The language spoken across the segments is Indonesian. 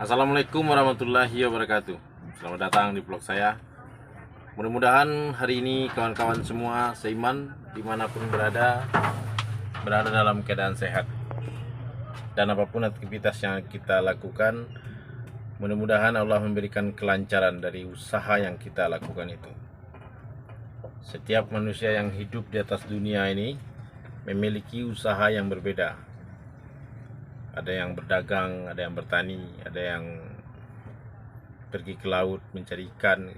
Assalamualaikum warahmatullahi wabarakatuh. Selamat datang di vlog saya. Mudah-mudahan hari ini kawan-kawan semua seiman dimanapun berada dalam keadaan sehat. Dan apapun aktivitas yang kita lakukan, mudah-mudahan Allah memberikan kelancaran dari usaha yang kita lakukan itu. Setiap manusia yang hidup di atas dunia ini memiliki usaha yang berbeda. Ada yang berdagang, ada yang bertani, ada yang pergi ke laut mencari ikan.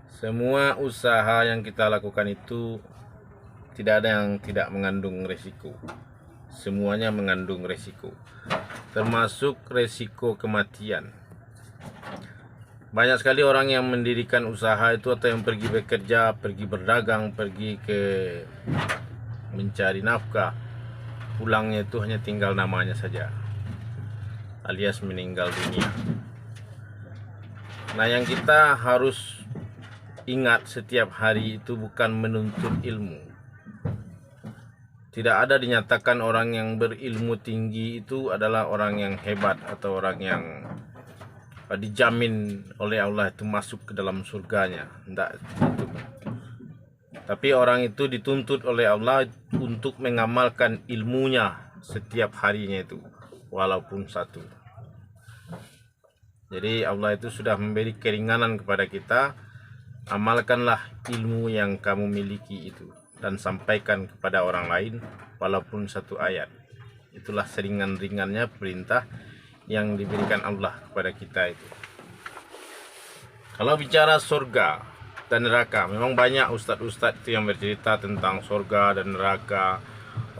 Semua usaha yang kita lakukan itu tidak ada yang tidak mengandung resiko. Semuanya mengandung resiko, termasuk resiko kematian. Banyak sekali orang yang mendirikan usaha itu atau yang pergi bekerja, pergi berdagang, pergi ke mencari nafkah, pulangnya itu hanya tinggal namanya saja, alias meninggal dunia. Nah, yang kita harus ingat setiap hari itu bukan menuntut ilmu. Tidak ada dinyatakan orang yang berilmu tinggi itu adalah orang yang hebat atau orang yang dijamin oleh Allah itu masuk ke dalam surganya. Tidak itu. Tapi orang itu dituntut oleh Allah untuk mengamalkan ilmunya setiap harinya itu, walaupun satu. Jadi Allah itu sudah memberi keringanan kepada kita. Amalkanlah ilmu yang kamu miliki itu dan sampaikan kepada orang lain walaupun satu ayat. Itulah seringan-ringannya perintah yang diberikan Allah kepada kita itu. Kalau bicara surga dan neraka, memang banyak ustadz-ustadz itu yang bercerita tentang surga dan neraka.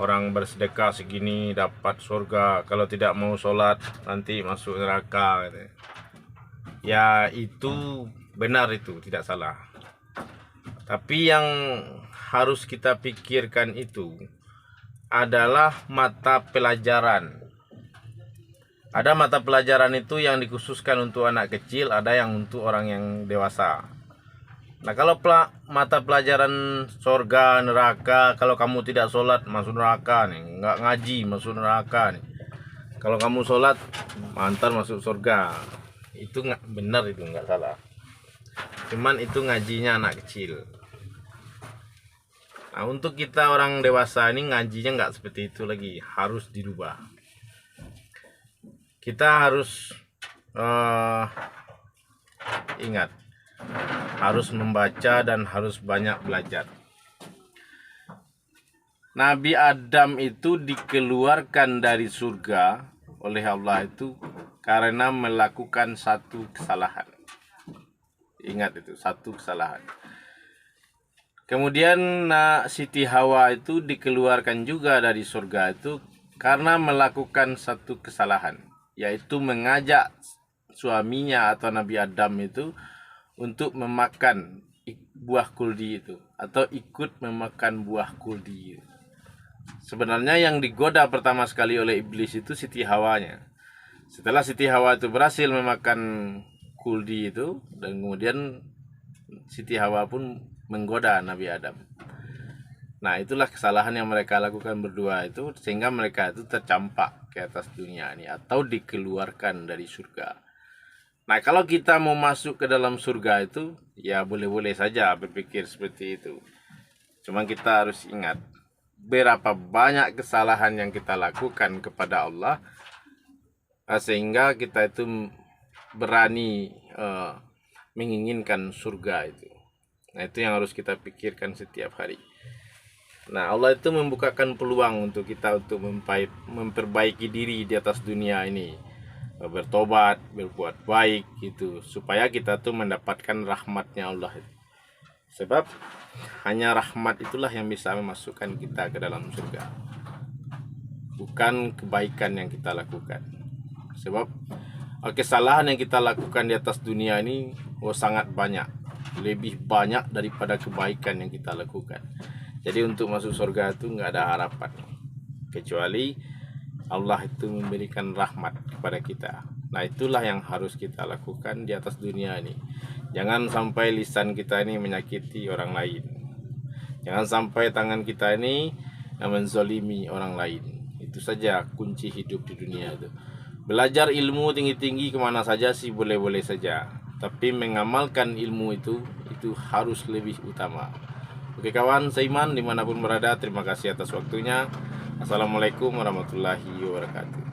Orang bersedekah segini dapat surga, kalau tidak mau sholat nanti masuk neraka. Ya, itu benar, itu tidak salah. Tapi yang harus kita pikirkan itu adalah mata pelajaran. Ada mata pelajaran itu yang dikhususkan untuk anak kecil, ada yang untuk orang yang dewasa. Nah, kalau mata pelajaran surga neraka, kalau kamu tidak sholat masuk neraka nih, nggak ngaji masuk neraka nih. Kalau kamu sholat mantar masuk surga, itu nggak benar, itu nggak salah. Cuman itu ngajinya anak kecil. Nah, untuk kita orang dewasa ini ngajinya nggak seperti itu lagi, harus dirubah. Kita harus ingat, harus membaca dan harus banyak belajar. Nabi Adam itu dikeluarkan dari surga oleh Allah itu karena melakukan satu kesalahan. Ingat itu, satu kesalahan. Kemudian Siti Hawa itu dikeluarkan juga dari surga itu karena melakukan satu kesalahan, yaitu mengajak suaminya atau Nabi Adam itu untuk memakan buah kuldi itu, atau ikut memakan buah kuldi. Sebenarnya yang digoda pertama sekali oleh iblis itu Siti Hawanya. Setelah Siti Hawa itu berhasil memakan kuldi itu, dan kemudian Siti Hawa pun menggoda Nabi Adam. Nah, itulah kesalahan yang mereka lakukan berdua itu, sehingga mereka itu tercampak ke atas dunia ini atau dikeluarkan dari surga. Nah, kalau kita mau masuk ke dalam surga itu, ya boleh-boleh saja berpikir seperti itu. Cuma kita harus ingat, berapa banyak kesalahan yang kita lakukan kepada Allah, sehingga kita itu berani menginginkan surga itu. Nah, itu yang harus kita pikirkan setiap hari. Nah, Allah itu membukakan peluang untuk kita untuk memperbaiki diri di atas dunia ini, bertobat, berbuat baik gitu, supaya kita tuh mendapatkan rahmatnya Allah. Sebab hanya rahmat itulah yang bisa memasukkan kita ke dalam surga, bukan kebaikan yang kita lakukan. Sebab kesalahan yang kita lakukan di atas dunia ini sangat banyak, lebih banyak daripada kebaikan yang kita lakukan. Jadi untuk masuk surga itu nggak ada harapan, kecuali Allah itu memberikan rahmat kepada kita. Nah, itulah yang harus kita lakukan di atas dunia ini. Jangan sampai lisan kita ini menyakiti orang lain. Jangan sampai tangan kita ini menzolimi orang lain. Itu saja kunci hidup di dunia itu. Belajar ilmu tinggi-tinggi kemana saja sih boleh-boleh saja, tapi mengamalkan ilmu itu harus lebih utama. Oke kawan, seiman dimanapun berada, terima kasih atas waktunya. Assalamualaikum warahmatullahi wabarakatuh.